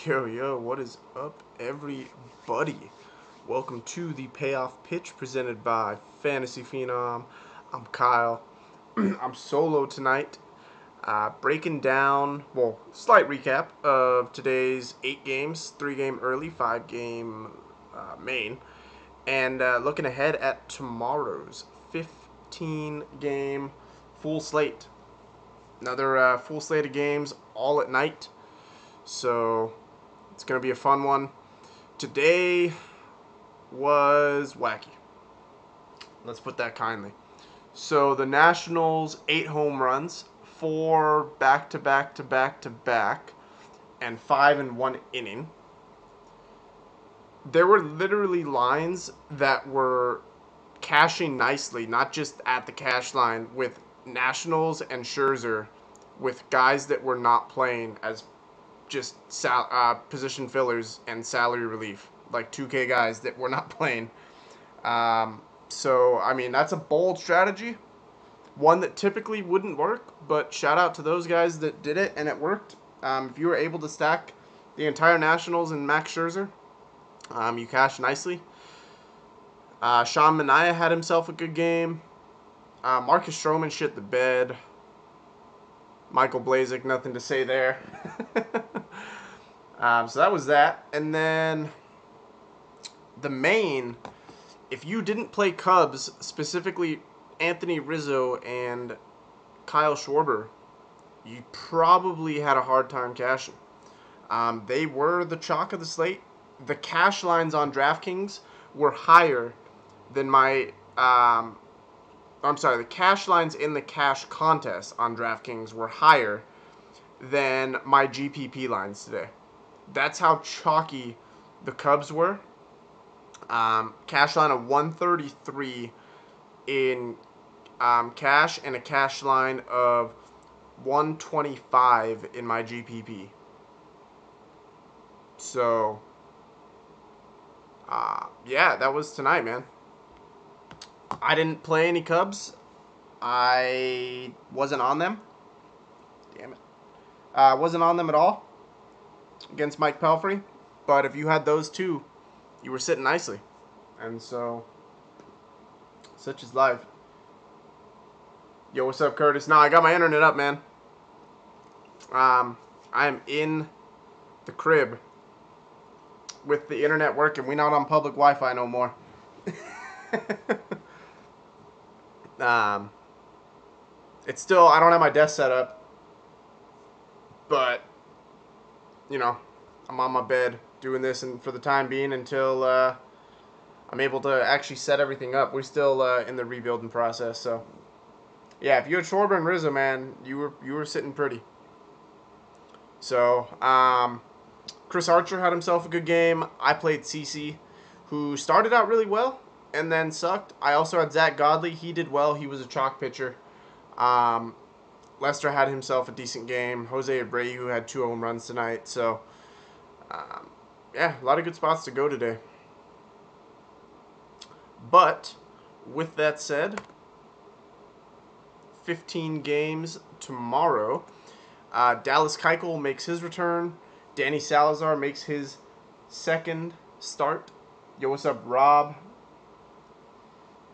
Yo, what is up, everybody? Welcome to the Payoff Pitch presented by Fantasy Phenom. I'm Kyle. I'm solo tonight, breaking down, slight recap of today's 8 games, 3-game early, 5-game main, and looking ahead at tomorrow's 15-game full slate. Another full slate of games all at night. So it's going to be a fun one. Today was wacky. Let's put that kindly. So the Nationals, 8 home runs, 4 back-to-back-to-back-to-back, and 5 in 1 inning. There were literally lines that were cashing nicely, not just at the cash line, with Nationals and Scherzer, with guys that were not playing as just position fillers and salary relief, like 2K guys that were not playing. So, I mean, that's a bold strategy. One that typically wouldn't work, but shout out to those guys that did it, and it worked. If you were able to stack the entire Nationals and Max Scherzer, you cashed nicely. Sean Manaea had himself a good game. Marcus Stroman shit the bed. Michael Blazek, nothing to say there. So that was that. And then the main, if you didn't play Cubs, specifically Anthony Rizzo and Kyle Schwarber, you probably had a hard time cashing. They were the chalk of the slate. The cash lines on DraftKings were higher than my... the cash lines in the cash contest on DraftKings were higher than my GPP lines today. That's how chalky the Cubs were. Cash line of 133 in cash, and a cash line of 125 in my GPP. So, yeah, that was tonight, man. I didn't play any Cubs. I wasn't on them. Damn it. Wasn't on them at all against Mike Pelfrey. But if you had those two, you were sitting nicely. And so, such is life. Yo, what's up, Curtis? Nah, I got my internet up, man. I am in the crib with the internet working. We're not on public Wi-Fi no more. It's still, I don't have my desk set up, but, you know, I'm on my bed doing this and for the time being until I'm able to actually set everything up. We're still in the rebuilding process, so yeah, if you had Schwarber and Rizzo, man, you were sitting pretty. So Chris Archer had himself a good game. I played CC, who started out really well and then sucked. I also had Zach Godley. He did well. He was a chalk pitcher. Lester had himself a decent game. Jose Abreu had 2 home runs tonight. So, yeah, a lot of good spots to go today. But, with that said, 15 games tomorrow. Dallas Keuchel makes his return. Danny Salazar makes his second start. Yo, what's up, Rob?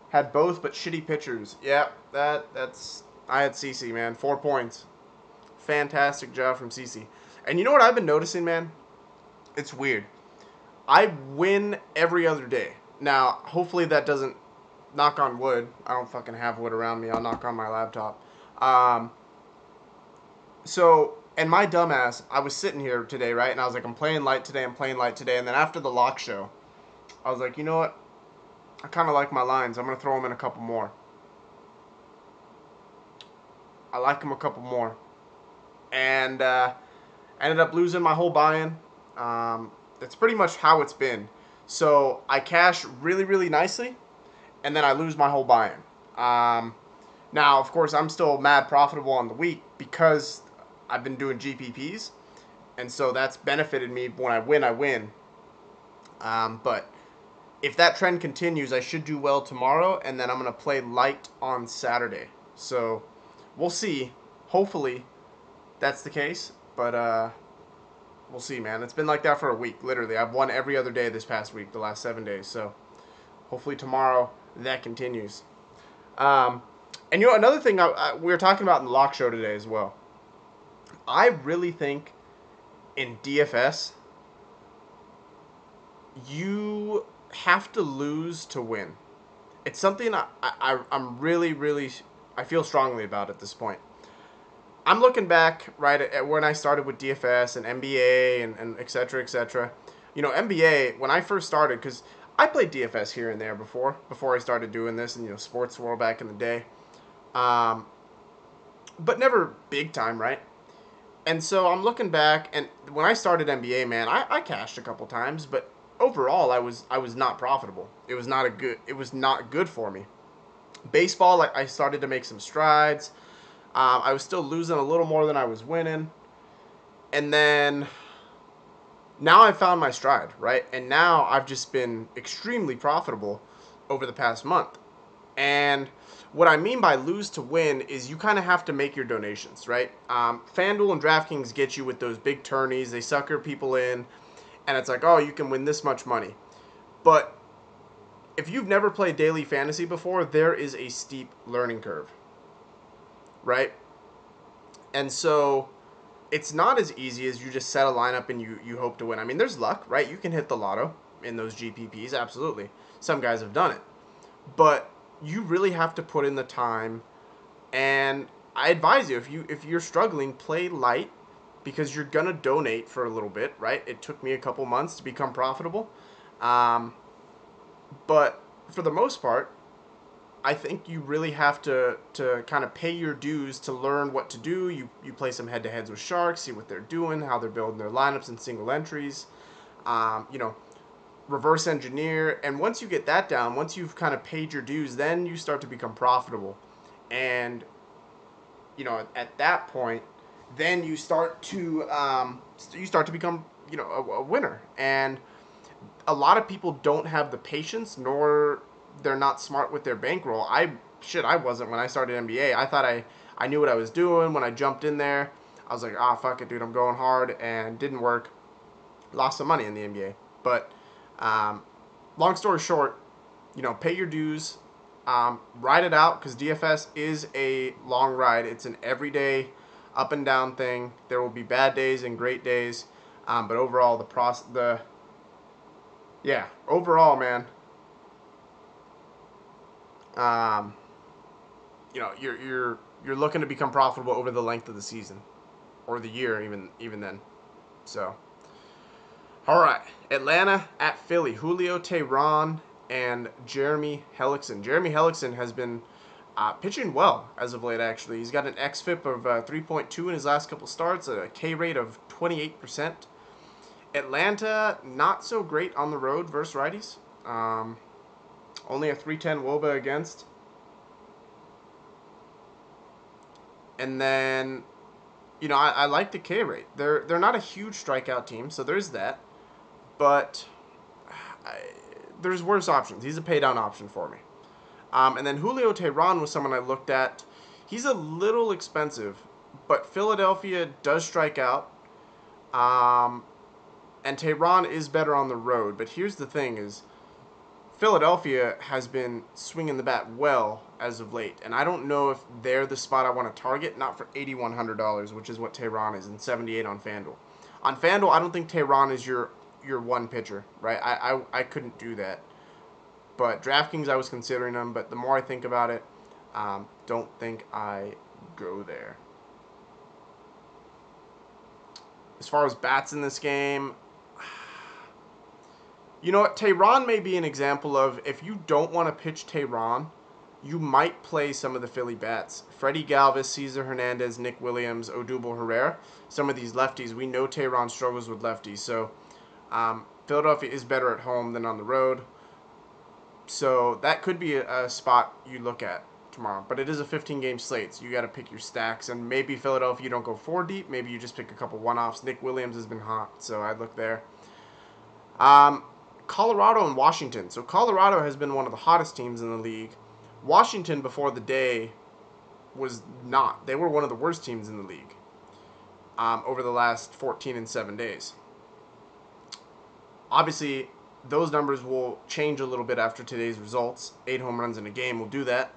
Had both, but shitty pitchers. Yeah, that's... I had CC, man. 4 points. Fantastic job from CC. And you know what I've been noticing, man? It's weird. I win every other day. Now, hopefully that doesn't... Knock on wood. I don't fucking have wood around me. I'll knock on my laptop. And my dumbass, I was sitting here today, right? And I was like, I'm playing light today. And then after the lock show, I was like, you know what? I kind of like my lines. I'm going to throw them in a couple more. I like them a couple more. And ended up losing my whole buy-in. That's pretty much how it's been. So I cash really, really nicely, and then I lose my whole buy-in. Now, of course, I'm still mad profitable on the week because I've been doing GPPs. And so that's benefited me. When I win, I win. But if that trend continues, I should do well tomorrow, and then I'm going to play light on Saturday. So we'll see. Hopefully that's the case, but We'll see, man. It's been like that for a week, literally. I've won every other day this past week, the last 7 days. So hopefully tomorrow that continues. And another thing we were talking about in the lock show today as well. I really think in DFS, you have to lose to win. It's something I'm really, really, I feel strongly about at this point. I'm looking back, right, at when I started with DFS and NBA and et cetera, et cetera. NBA, when I first started, because I played DFS here and there before I started doing this in, sports world back in the day. But never big time, right? And so I'm looking back, and when I started NBA, man, I cashed a couple times, but overall I was not profitable. It was not good for me. Baseball, like, I started to make some strides. I was still losing a little more than I was winning. And then now I've found my stride, right? And now I've just been extremely profitable over the past month. And what I mean by lose to win is you kind of have to make your donations, right? FanDuel and DraftKings get you with those big tourneys. They sucker people in, and it's like, oh, you can win this much money. But if you've never played daily fantasy before, there is a steep learning curve, right? And so it's not as easy as you just set a lineup and you hope to win. I mean, there's luck, right? You can hit the lotto in those GPPs, absolutely. Some guys have done it. But you really have to put in the time, and I advise you, if you're struggling, play light, because you're gonna donate for a little bit, right? It took me a couple months to become profitable, but for the most part, I think you really have to kind of pay your dues to learn what to do. You play some head-to-heads with sharks, see what they're doing, how they're building their lineups and single entries, reverse engineer, and once you get that down, once you've kind of paid your dues, then you start to become profitable. And at that point, then you start to become a winner. And a lot of people don't have the patience, nor they're not smart with their bankroll. I wasn't when I started NBA. I thought I knew what I was doing. When I jumped in there, I was like, fuck it, dude, I'm going hard, and didn't work. Lost some money in the NBA. But long story short, pay your dues, ride it out, because DFS is a long ride. It's an everyday up and down thing. There will be bad days and great days, but overall overall, man, you're looking to become profitable over the length of the season or the year, even then. So. All right, Atlanta at Philly. Julio Teheran and Jeremy Hellickson. Jeremy Hellickson has been pitching well as of late, actually. He's got an xFIP of 3.2 in his last couple starts, a K rate of 28%. Atlanta, not so great on the road versus righties. Only a 310 WOBA against. And then, I like the K rate. They're not a huge strikeout team, so there's that. But there's worse options. He's a pay down option for me. And then Julio Teheran was someone I looked at. He's a little expensive, but Philadelphia does strike out. And Teheran is better on the road. But here's the thing is, Philadelphia has been swinging the bat well as of late. And I don't know if they're the spot I want to target, not for $8,100, which is what Teheran is, and $78 on FanDuel. On FanDuel, I don't think Teheran is your one pitcher, right? I couldn't do that. But DraftKings, I was considering them, but the more I think about it, don't think I go there. As far as bats in this game, you know what? Teheran may be an example of, if you don't want to pitch Teheran, you might play some of the Philly bats. Freddie Galvis, Cesar Hernandez, Nick Williams, Odubel Herrera. Some of these lefties. We know Teheran struggles with lefties, so Philadelphia is better at home than on the road. So that could be a spot you look at tomorrow. But it is a 15-game slate, so you got to pick your stacks. And maybe Philadelphia, you don't go 4 deep. Maybe you just pick a couple one-offs. Nick Williams has been hot, so I'd look there. Colorado and Washington. So Colorado has been one of the hottest teams in the league. Washington, before the day, was not. They were one of the worst teams in the league over the last 14 and 7 days. Obviously, those numbers will change a little bit after today's results. 8 home runs in a game will do that.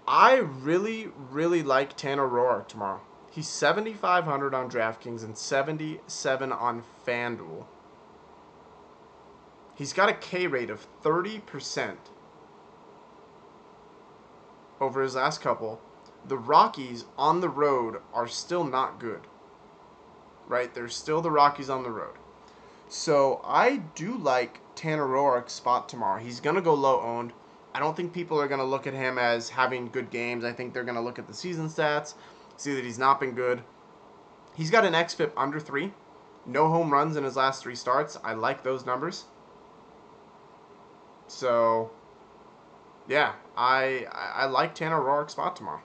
I really, really like Tanner Roark tomorrow. He's 7,500 on DraftKings and 77 on FanDuel. He's got a K rate of 30% over his last couple. The Rockies on the road are still not good. Right? There's still the Rockies on the road. So I do like Tanner Roark's spot tomorrow. He's going to go low owned. I don't think people are going to look at him as having good games. I think they're going to look at the season stats, see that he's not been good. He's got an xFIP under 3. No home runs in his last 3 starts. I like those numbers. So, yeah, I like Tanner Roark's spot tomorrow.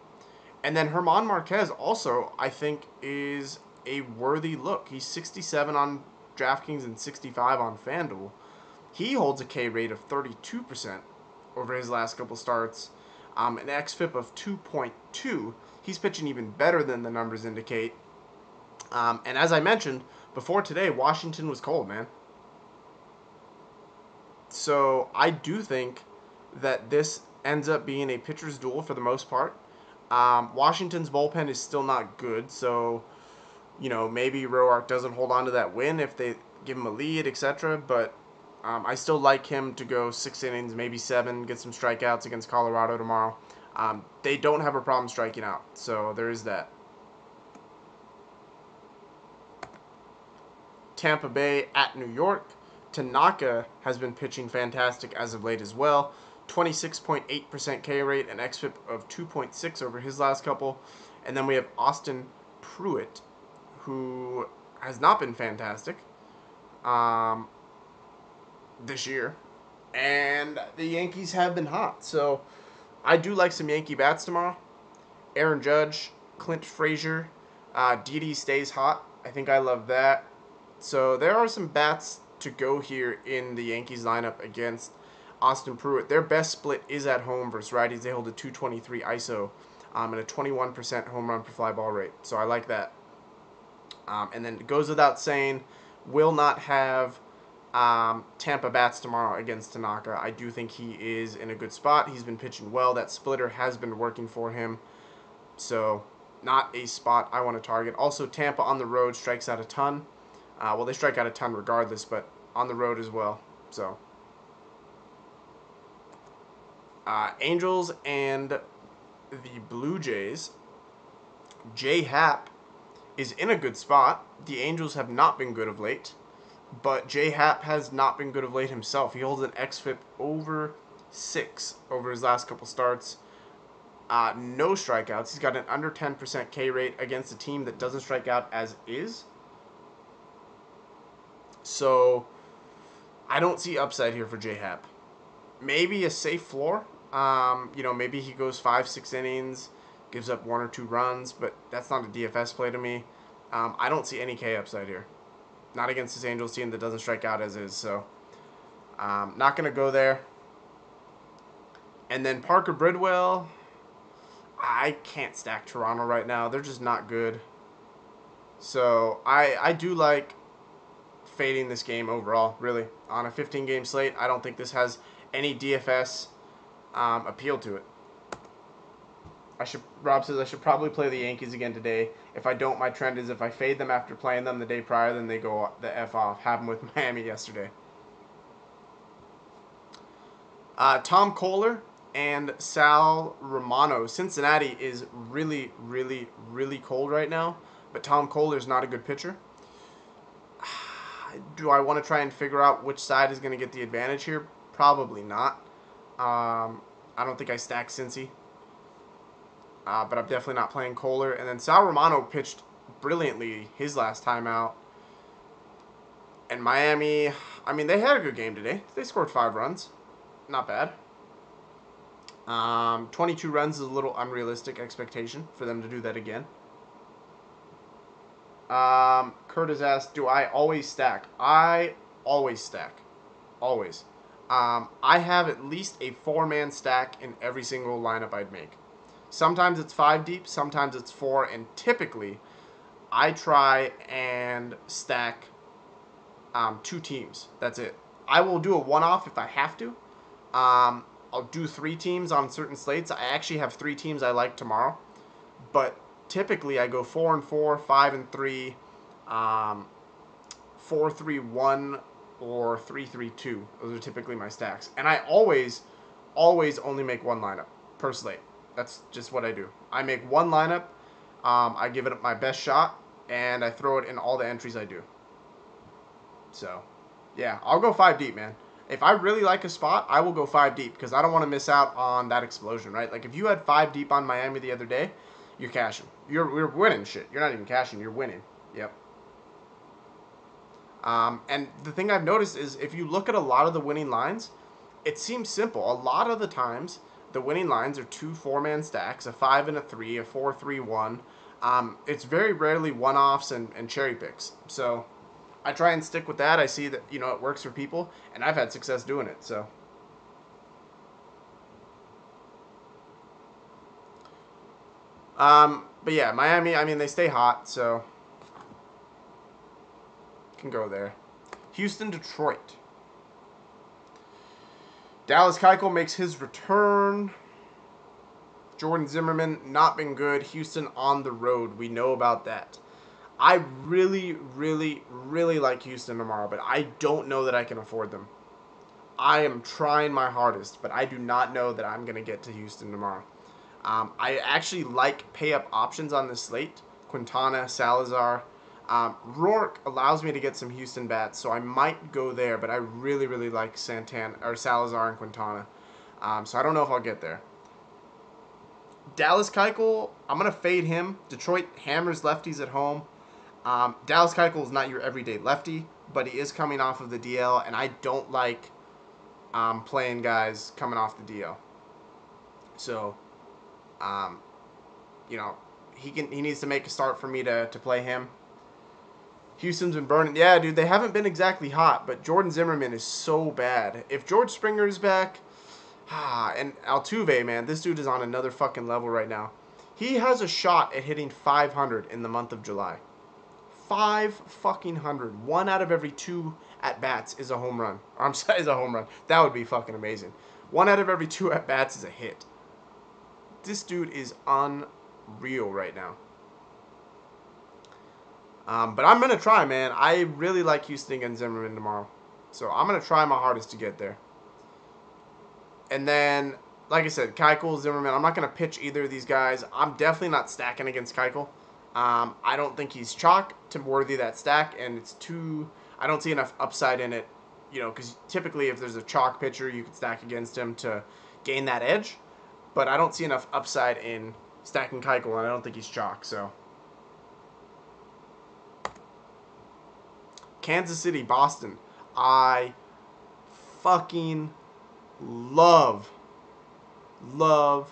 And then German Marquez also, I think, is a worthy look. He's 67 on DraftKings and 65 on FanDuel. He holds a K rate of 32% over his last couple starts, an xFIP of 2.2. He's pitching even better than the numbers indicate. And as I mentioned before today, Washington was cold, man. So I do think that this ends up being a pitcher's duel for the most part. Washington's bullpen is still not good, so maybe Roark doesn't hold on to that win if they give him a lead, etc. But I still like him to go 6 innings, maybe 7, get some strikeouts against Colorado tomorrow. They don't have a problem striking out, so there is that. Tampa Bay at New York. Tanaka has been pitching fantastic as of late as well. 26.8% K rate, an xFIP of 2.6 over his last couple. And then we have Austin Pruitt, who has not been fantastic this year. And the Yankees have been hot. So I do like some Yankee bats tomorrow. Aaron Judge, Clint Frazier, Didi stays hot. I think I love that. So there are some bats to go here in the Yankees lineup against Austin Pruitt. Their best split is at home versus righties. They hold a 223 ISO and a 21% home run per fly ball rate. So I like that. And then it goes without saying, will not have Tampa bats tomorrow against Tanaka. I do think he is in a good spot. He's been pitching well. That splitter has been working for him. So not a spot I want to target. Also, Tampa on the road strikes out a ton. Well, they strike out a ton regardless, but on the road as well. So, Angels and the Blue Jays. J Happ is in a good spot. The Angels have not been good of late, but J Happ has not been good of late himself. He holds an xFIP over 6 over his last couple starts. No strikeouts. He's got an under 10% K rate against a team that doesn't strike out as is. So, I don't see upside here for J-Happ. Maybe a safe floor. Maybe he goes 5-6 innings, gives up 1 or 2 runs, but that's not a DFS play to me. I don't see any K upside here. Not against this Angels team that doesn't strike out as is. So, not going to go there. And then Parker Bridwell. I can't stack Toronto right now. They're just not good. So, I do like fading this game overall, really. On a 15-game slate, I don't think this has any DFS appeal to it. Rob says I should probably play the Yankees again today. If I don't, my trend is if I fade them after playing them the day prior, then they go the F off. Happened with Miami yesterday. Tom Kohler and Sal Romano. Cincinnati is really, really, really cold right now, but Tom Kohler's not a good pitcher. Do I want to try and figure out which side is going to get the advantage here? Probably not. I don't think I stack Cincy. But I'm definitely not playing Kohler. And then Sal Romano pitched brilliantly his last time out. And Miami, they had a good game today. They scored 5 runs. Not bad. 22 runs is a little unrealistic expectation for them to do that again. Kurt has asked, do I always stack? I always stack. Always. I have at least a 4-man stack in every single lineup I'd make. Sometimes it's 5 deep, sometimes it's 4, and typically I try and stack 2 teams. That's it. I will do a one-off if I have to. I'll do 3 teams on certain slates. I actually have 3 teams I like tomorrow, but typically I go 4-4, 5-3, 4-3-1, or 3-3-2. Those are typically my stacks, and I always only make one lineup per slate. That's just what I do. I make one lineup. I give it my best shot, and I throw it in all the entries I do. So, yeah, I'll go 5 deep, man. If I really like a spot, I will go 5 deep because I don't want to miss out on that explosion, right? Like if you had 5 deep on Miami the other day, you're cashing. You're winning shit. You're not even cashing. You're winning. Yep. And the thing I've noticed is if you look at a lot of the winning lines, it seems simple. A lot of the times, the winning lines are 2 4-man stacks, a 5 and a 3, a 4-3-1. It's very rarely one-offs and cherry picks. So I try and stick with that. I see that, it works for people, and I've had success doing it. So, but yeah, Miami, I mean, they stay hot, so can go there. Houston, Detroit. Dallas Keuchel makes his return. Jordan Zimmerman, not been good. Houston on the road. We know about that. I really, really, really like Houston tomorrow, but I don't know that I can afford them. I am trying my hardest, but I do not know that I'm going to get to Houston tomorrow. I actually like pay-up options on this slate. Quintana, Salazar. Rourke allows me to get some Houston bats, so I might go there, but I really, really like Salazar and Quintana. So I don't know if I'll get there. Dallas Keuchel, I'm going to fade him. Detroit hammers lefties at home. Dallas Keuchel is not your everyday lefty, but he is coming off of the DL, and I don't like playing guys coming off the DL. So, he needs to make a start for me to play him. Houston's been burning. Yeah, dude, they haven't been exactly hot, but Jordan Zimmerman is so bad. If George Springer is back, and Altuve, man, this dude is on another fucking level right now. He has a shot at hitting 500 in the month of July. 500. 1 out of every 2 at bats is a home run. I'm sorry, is a home run. That would be fucking amazing. 1 out of every 2 at bats is a hit. This dude is unreal right now. But I'm going to try, man. I really like Houston against Zimmerman tomorrow. So I'm going to try my hardest to get there. And then, like I said, Keuchel, Zimmerman, I'm not going to pitch either of these guys. I'm definitely not stacking against Keuchel. I don't think he's chalk to worthy that stack, and it's too... I don't see enough upside in it, because typically if there's a chalk pitcher, you could stack against him to gain that edge. But I don't see enough upside in stacking Keuchel, and I don't think he's chalk, so... Kansas City, Boston. I fucking love the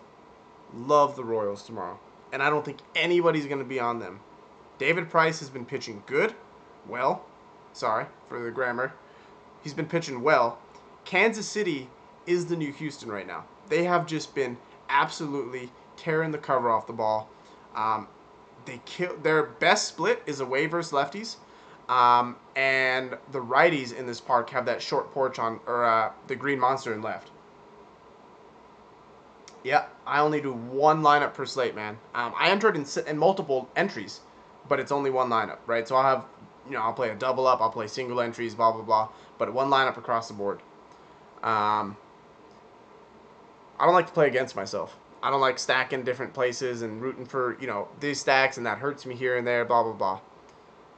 Royals tomorrow. And I don't think anybody's going to be on them. David Price has been pitching good. Well, sorry for the grammar. He's been pitching well. Kansas City is the new Houston right now. They have just been absolutely tearing the cover off the ball. Their best split is away versus lefties. And the righties in this park have that short porch the green monster in left. Yeah, I only do 1 lineup per slate, man. I entered in multiple entries, but it's only 1 lineup, right? So I'll have, I'll play a double up, I'll play single entries, blah, blah, blah, but 1 lineup across the board. I don't like to play against myself. I don't like stacking different places and rooting for, these stacks, and that hurts me here and there, blah, blah,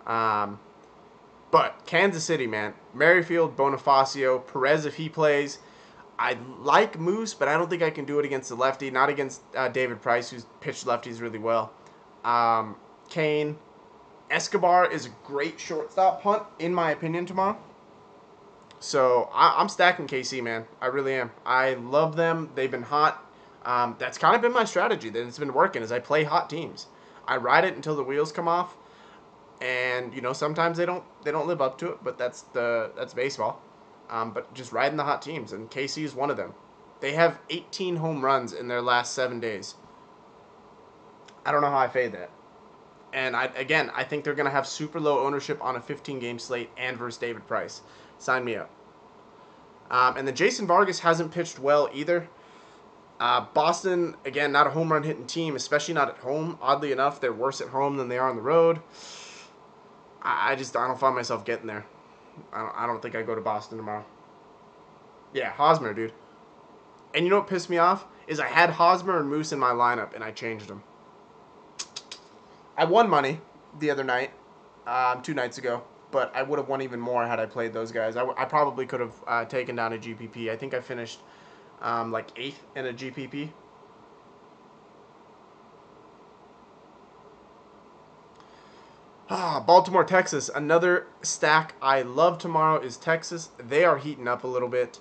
blah. But Kansas City, man, Merrifield, Bonifacio, Perez if he plays. I like Moose, but I don't think I can do it against the lefty. Not against David Price, who's pitched lefties really well. Kane. Escobar is a great shortstop punt, in my opinion, tomorrow. So I'm stacking KC, man. I really am. I love them. They've been hot. That's kind of been my strategy that it's been working, is I play hot teams. I ride it until the wheels come off. And sometimes they don't live up to it, but that's baseball. But just riding the hot teams, and KC is one of them. They have 18 home runs in their last 7 days. I don't know how I fade that. And I think they're going to have super low ownership on a 15-game slate and versus David Price. Sign me up. And then Jason Vargas hasn't pitched well either. Boston, again, not a home run hitting team, especially not at home. Oddly enough, they're worse at home than they are on the road. I don't find myself getting there. I don't think I go to Boston tomorrow. Yeah, Hosmer, dude. And you know what pissed me off? Is I had Hosmer and Moose in my lineup, and I changed them. I won money the other night, 2 nights ago, but I would have won even more had I played those guys. I probably could have taken down a GPP. I think I finished like 8th in a GPP. Baltimore, Texas. Another stack I love tomorrow is Texas. They are heating up a little bit.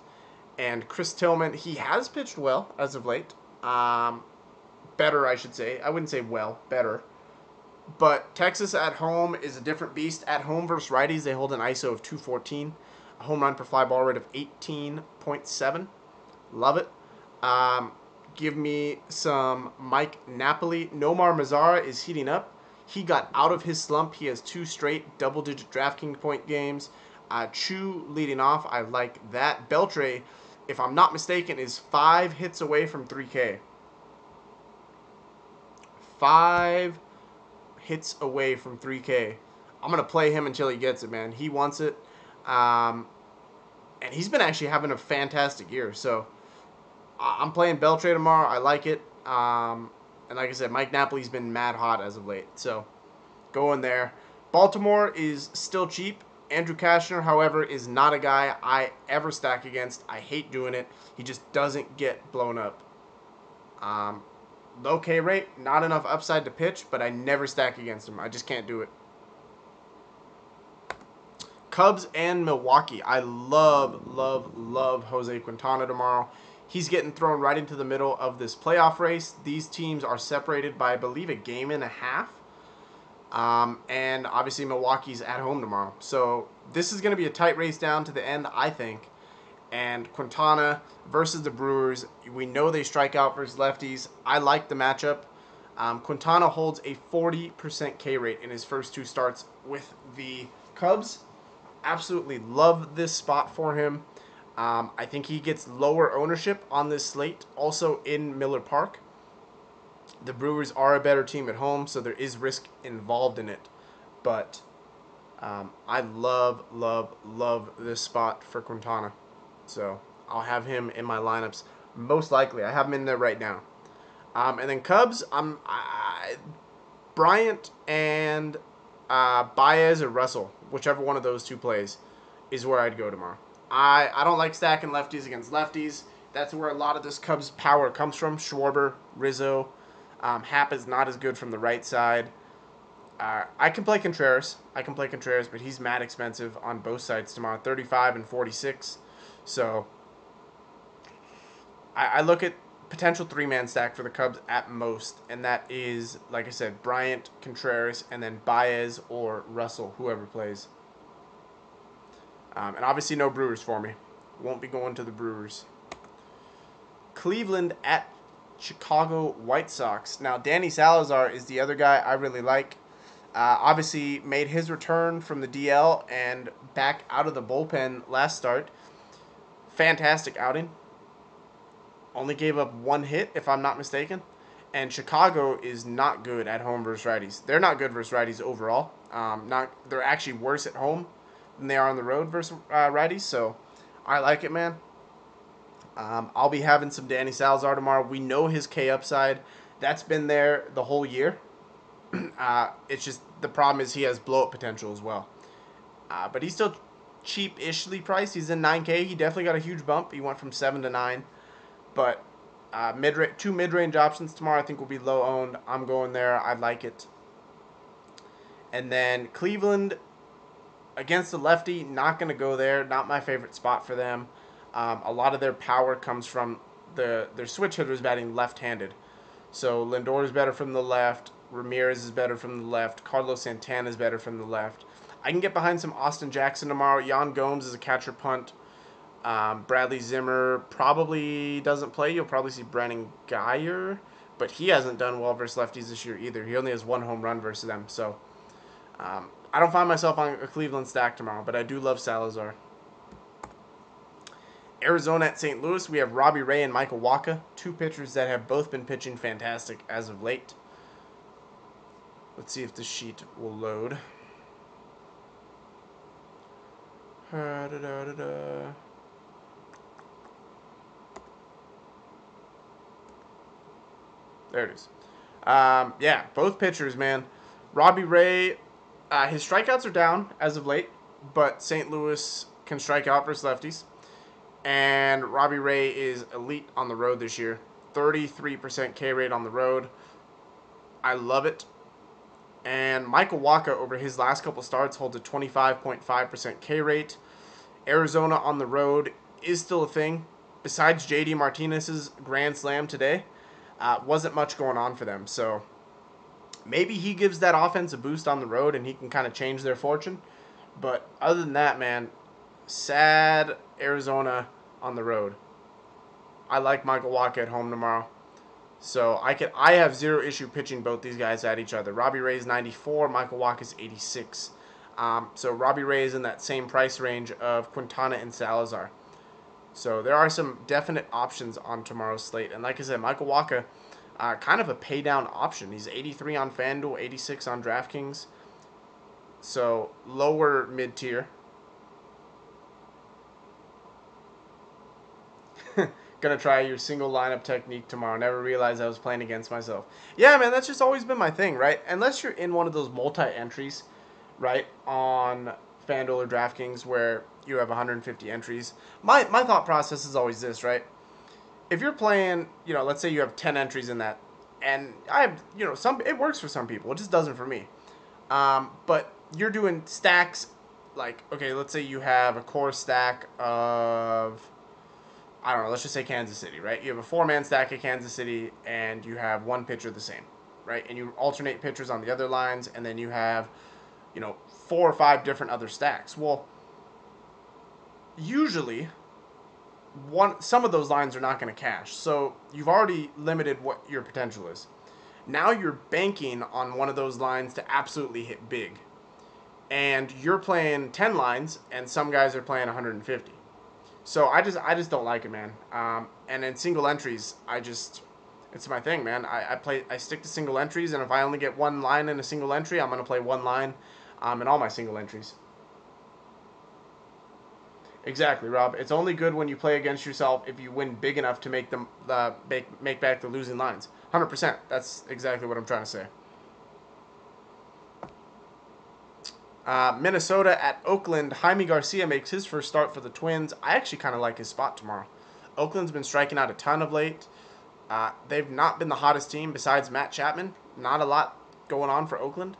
And Chris Tillman, he has pitched well as of late. Better, I should say. I wouldn't say well, better. But Texas at home is a different beast. At home versus righties, they hold an ISO of 214. A home run per fly ball rate of 18.7. Love it. Give me some Mike Napoli. Nomar Mazara is heating up. He got out of his slump. He has 2 straight double-digit DraftKings point games. Chu leading off. I like that. Beltre, if I'm not mistaken, is 5 hits away from 3K. 5 hits away from 3K. I'm going to play him until he gets it, man. He wants it. And he's been actually having a fantastic year. So I'm playing Beltre tomorrow. I like it. And like I said, Mike Napoli's been mad hot as of late. So go in there. Baltimore is still cheap. Andrew Kashner, however, is not a guy I ever stack against. I hate doing it. He just doesn't get blown up. Low K rate, not enough upside to pitch, but I never stack against him. I just can't do it. Cubs and Milwaukee. I love Jose Quintana tomorrow. He's getting thrown right into the middle of this playoff race. These teams are separated by, I believe, a game and a half. And obviously Milwaukee's at home tomorrow. So this is going to be a tight race down to the end, I think. And Quintana versus the Brewers. We know they strike out versus lefties. I like the matchup. Quintana holds a 40% K rate in his first 2 starts with the Cubs. Absolutely love this spot for him. I think he gets lower ownership on this slate, also in Miller Park. The Brewers are a better team at home, so there is risk involved in it. But I love this spot for Quintana. So I'll have him in my lineups most likely. I have him in there right now. And then Cubs, Bryant and Baez or Russell, whichever one of those 2 plays, is where I'd go tomorrow. I don't like stacking lefties against lefties. That's where a lot of this Cubs power comes from. Schwarber, Rizzo. Happ is not as good from the right side. I can play Contreras. But he's mad expensive on both sides tomorrow. 35 and 46. So I look at potential 3-man stack for the Cubs at most. And that is, like I said, Bryant, Contreras, and then Baez or Russell, whoever plays. And obviously no Brewers for me. Won't be going to the Brewers. Cleveland at Chicago White Sox. Now, Danny Salazar is the other guy I really like. Obviously made his return from the DL and back out of the bullpen last start. Fantastic outing. Only gave up 1 hit, if I'm not mistaken. And Chicago is not good at home versus righties. They're not good versus righties overall. They're actually worse at home than they are on the road versus righties. So I like it, man. I'll be having some Danny Salazar tomorrow. We know his K upside. That's been there the whole year. It's just the problem is he has blow-up potential as well. But he's still cheap-ishly priced. He's in 9K. He definitely got a huge bump. He went from 7 to 9. But 2 mid-range options tomorrow I think will be low-owned. I'm going there. I like it. And then Cleveland against the lefty, not going to go there. Not my favorite spot for them. A lot of their power comes from their switch hitters batting left-handed. So Lindor is better from the left. Ramirez is better from the left. Carlos Santana is better from the left. I can get behind some Austin Jackson tomorrow. Yan Gomes is a catcher punt. Bradley Zimmer probably doesn't play. You'll probably see Brennan Guyer. but he hasn't done well versus lefties this year either. He only has 1 home run versus them. So I don't find myself on a Cleveland stack tomorrow, but I do love Salazar. Arizona at St. Louis, we have Robbie Ray and Michael Wacha, 2 pitchers that have both been pitching fantastic as of late. Let's see if the sheet will load. There it is. Yeah, both pitchers, man. Robbie Ray, his strikeouts are down as of late, but St. Louis can strike out versus lefties. And Robbie Ray is elite on the road this year. 33% K rate on the road. I love it. And Michael Wacha, over his last couple starts, holds a 25.5% K rate. Arizona on the road is still a thing. Besides JD Martinez's grand slam today, wasn't much going on for them. So maybe he gives that offense a boost on the road and he can kind of change their fortune. But other than that, man, sad Arizona on the road. I like Michael Wacha at home tomorrow. So I have zero issue pitching both these guys at each other. Robbie Ray is 94, Michael Wacha is 86. So Robbie Ray is in that same price range of Quintana and Salazar. So there are some definite options on tomorrow's slate. And like I said, Michael Wacha, kind of a pay down option. He's 83 on FanDuel, 86 on DraftKings. So lower mid tier. Gonna try your single lineup technique tomorrow. Never realized I was playing against myself. Yeah, man, that's just always been my thing, right? Unless you're in one of those multi-entries, right, on FanDuel or DraftKings where you have 150 entries. My thought process is always this, right? If you're playing, let's say you have 10 entries in that, and I have, it works for some people. It just doesn't for me. But you're doing stacks, like, okay, let's say you have a core stack of, I don't know, let's just say Kansas City, right? You have a 4-man stack at Kansas City, and you have one pitcher the same, right? And you alternate pitchers on the other lines, and then you have, 4 or 5 different other stacks. Well, usually, some of those lines are not going to cash. So you've already limited what your potential is. Now you're banking on one of those lines to absolutely hit big. And you're playing 10 lines, and some guys are playing 150. So I just don't like it, man. And in single entries, it's my thing, man. I stick to single entries, and if I only get one line in a single entry, I'm gonna play one line, in all my single entries. Exactly, Rob. It's only good when you play against yourself if you win big enough to make them make back the losing lines. 100%. That's exactly what I'm trying to say. Minnesota at Oakland. Jaime Garcia makes his first start for the Twins. I actually kind of like his spot tomorrow. Oakland's been striking out a ton of late. They've not been the hottest team besides Matt Chapman. Not a lot going on for Oakland.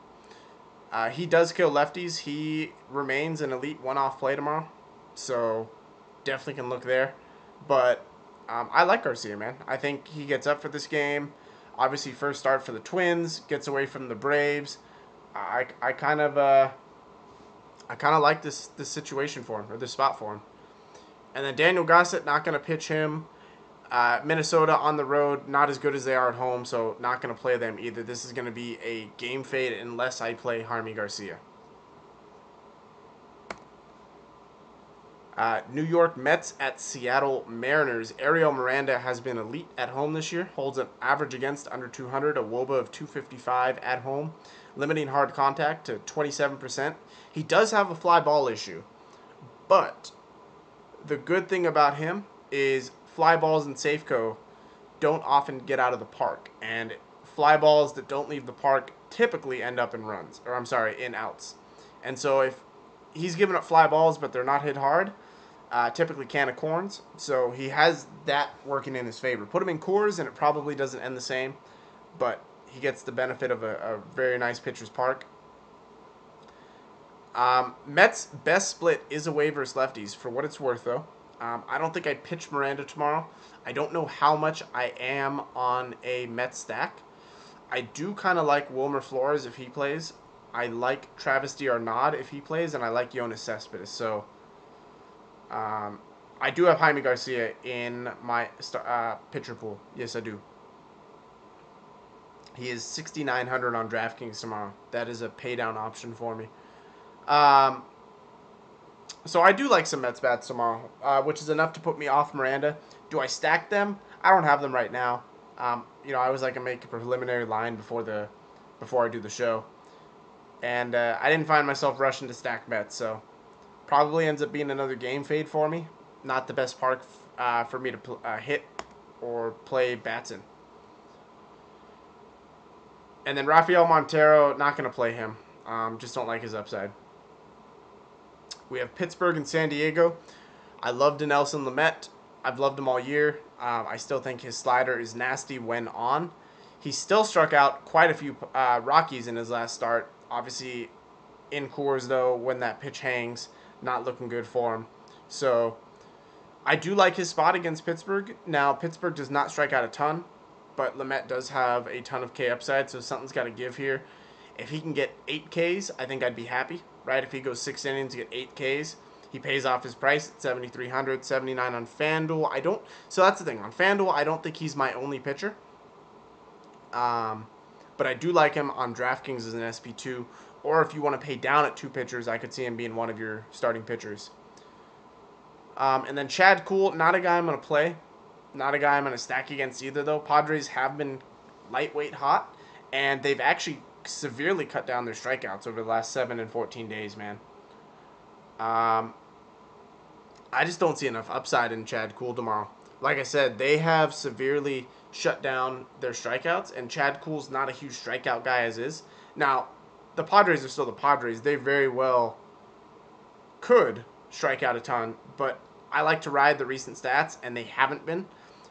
He does kill lefties. He remains an elite one-off play tomorrow. So definitely can look there. But I like Garcia, man. I think he gets up for this game. Obviously, first start for the Twins. Gets away from the Braves. I kind of like this situation for him, or this spot for him. And then Daniel Gossett, not going to pitch him. Minnesota on the road, not as good as they are at home, so not going to play them either. This is going to be a game fade unless I play Jaime Garcia. New York Mets at Seattle Mariners. Ariel Miranda has been elite at home this year. Holds an average against under 200, a WOBA of 255 at home. Limiting hard contact to 27%. He does have a fly ball issue. But the good thing about him is fly balls in Safeco don't often get out of the park. And fly balls that don't leave the park typically end up in runs. Or, I'm sorry, in outs. And so if he's giving up fly balls but they're not hit hard, typically can of corns. So he has that working in his favor. Put him in Coors and it probably doesn't end the same. But he gets the benefit of a very nice pitcher's park. Mets' best split is away versus lefties, for what it's worth, though. I don't think I'd pitch Miranda tomorrow. I don't know how much I am on a Mets stack. I do kind of like Wilmer Flores if he plays. I like Travis d'Arnaud if he plays, and I like Yoenis Cespedes. So I do have Jaime Garcia in my pitcher pool. Yes, I do. He is 6,900 on DraftKings tomorrow. That is a pay down option for me. So I do like some Mets bats tomorrow, which is enough to put me off Miranda. Do I stack them? I don't have them right now. I always like to make a preliminary line before I do the show, and I didn't find myself rushing to stack Mets, so probably ends up being another game fade for me. Not the best park for me to hit or play bats in. And then Rafael Montero, not going to play him. Just don't like his upside. We have Pittsburgh and San Diego. I love Dinelson Lamet. I've loved him all year. I still think his slider is nasty when on. He still struck out quite a few Rockies in his last start. Obviously, in Coors, though, when that pitch hangs, not looking good for him. So, I do like his spot against Pittsburgh. Now, Pittsburgh does not strike out a ton, but Lamet does have a ton of K upside, so something's got to give here. If he can get 8 Ks, I think I'd be happy, right? If he goes 6 innings to get 8 Ks, he pays off his price at 7,300, 79 on FanDuel. So that's the thing. On FanDuel, I don't think he's my only pitcher. But I do like him on DraftKings as an SP2. Or if you want to pay down at 2 pitchers, I could see him being one of your starting pitchers. And then Chad Kuhl, not a guy I'm going to play. Not a guy I'm going to stack against either, though. Padres have been lightweight hot, and they've actually severely cut down their strikeouts over the last 7 and 14 days, man. I just don't see enough upside in Chad Kuhl tomorrow. Like I said, they have severely shut down their strikeouts, and Chad Kuhl's not a huge strikeout guy as is. Now, the Padres are still the Padres. They very well could strike out a ton, but I like to ride the recent stats, and they haven't been.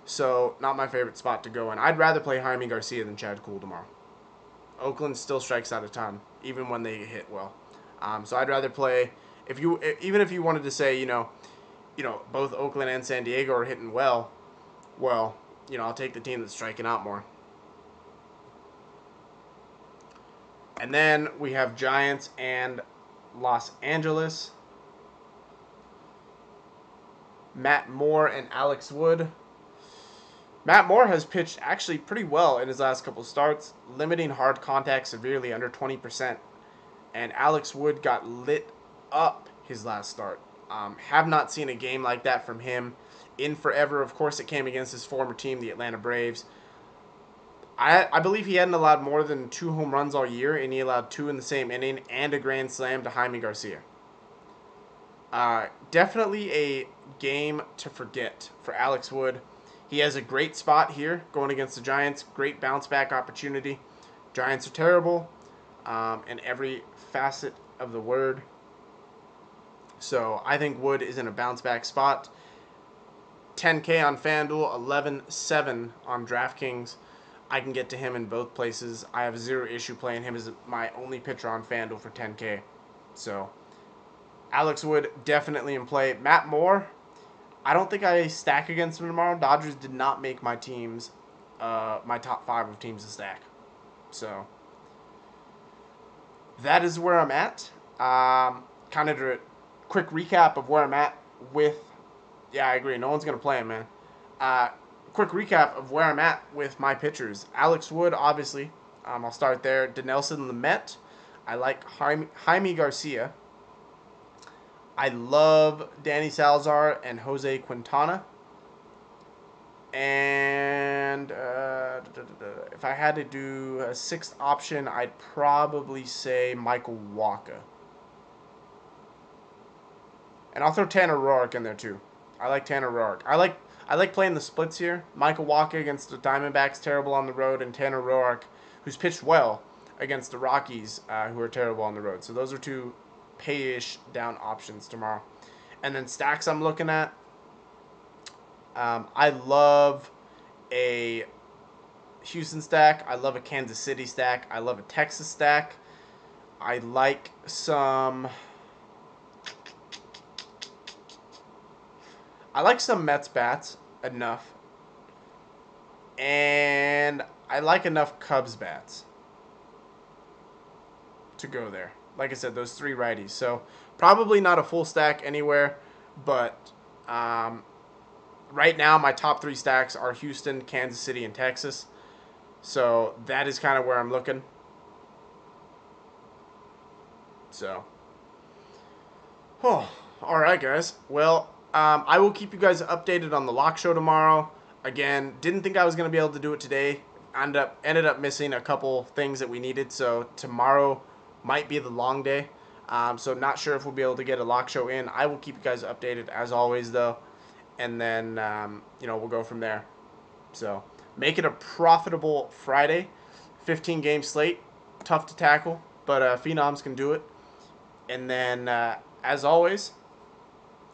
So, not my favorite spot to go in. I'd rather play Jaime Garcia than Chad Kuhl tomorrow. Oakland still strikes out a ton, even when they hit well. So I'd rather play, even if you wanted to say, both Oakland and San Diego are hitting well, I'll take the team that's striking out more. And then we have Giants and Los Angeles. Matt Moore and Alex Wood. Matt Moore has pitched actually pretty well in his last couple starts, limiting hard contact severely under 20%. And Alex Wood got lit up his last start. Have not seen a game like that from him in forever. Of course, it came against his former team, the Atlanta Braves. I believe he hadn't allowed more than 2 home runs all year, and he allowed 2 in the same inning and a grand slam to Jaime Garcia. Definitely a game to forget for Alex Wood. He has a great spot here going against the Giants. Great bounce back opportunity. Giants are terrible in every facet of the word. So I think Wood is in a bounce back spot. 10K on FanDuel, 11.7 on DraftKings. I can get to him in both places. I have zero issue playing him as my only pitcher on FanDuel for 10K. So Alex Wood definitely in play. Matt Moore, I don't think I stack against him tomorrow. Dodgers did not make my teams, my top 5 of teams to stack. So that is where I'm at. Kind of a quick recap of where I'm at with. Yeah, I agree. No one's gonna play him, man. Quick recap of where I'm at with my pitchers. Alex Wood, obviously. I'll start there. Dinelson Lamet. I like Jaime Garcia. I love Danny Salazar and Jose Quintana. And if I had to do a 6th option, I'd probably say Michael Wacha. And I'll throw Tanner Roark in there too. I like Tanner Roark. I like playing the splits here. Michael Wacha against the Diamondbacks, terrible on the road, and Tanner Roark, who's pitched well against the Rockies, who are terrible on the road. So those are 2 pay-ish down options tomorrow. And then stacks I'm looking at. I love a Houston stack. I love a Kansas City stack. I love a Texas stack. I like some Mets bats enough. And I like enough Cubs bats to go there. Like I said, those 3 righties. So probably not a full stack anywhere, but right now my top 3 stacks are Houston, Kansas City, and Texas. So that is kind of where I'm looking. So, oh, all right, guys. Well, I will keep you guys updated on the lock show tomorrow. Again, didn't think I was going to be able to do it today. Ended up missing a couple things that we needed. So tomorrow might be the long day. So not sure if we'll be able to get a lock show in. I will keep you guys updated as always, though. And then, we'll go from there. So make it a profitable Friday. 15 game slate. Tough to tackle, but Phenoms can do it. And then, as always,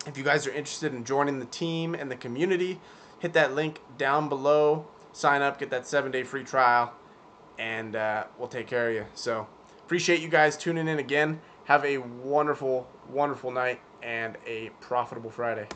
if you guys are interested in joining the team and the community, hit that link down below. Sign up, get that 7-day free trial, and we'll take care of you. So appreciate you guys tuning in again. Have a wonderful, wonderful night and a profitable Friday.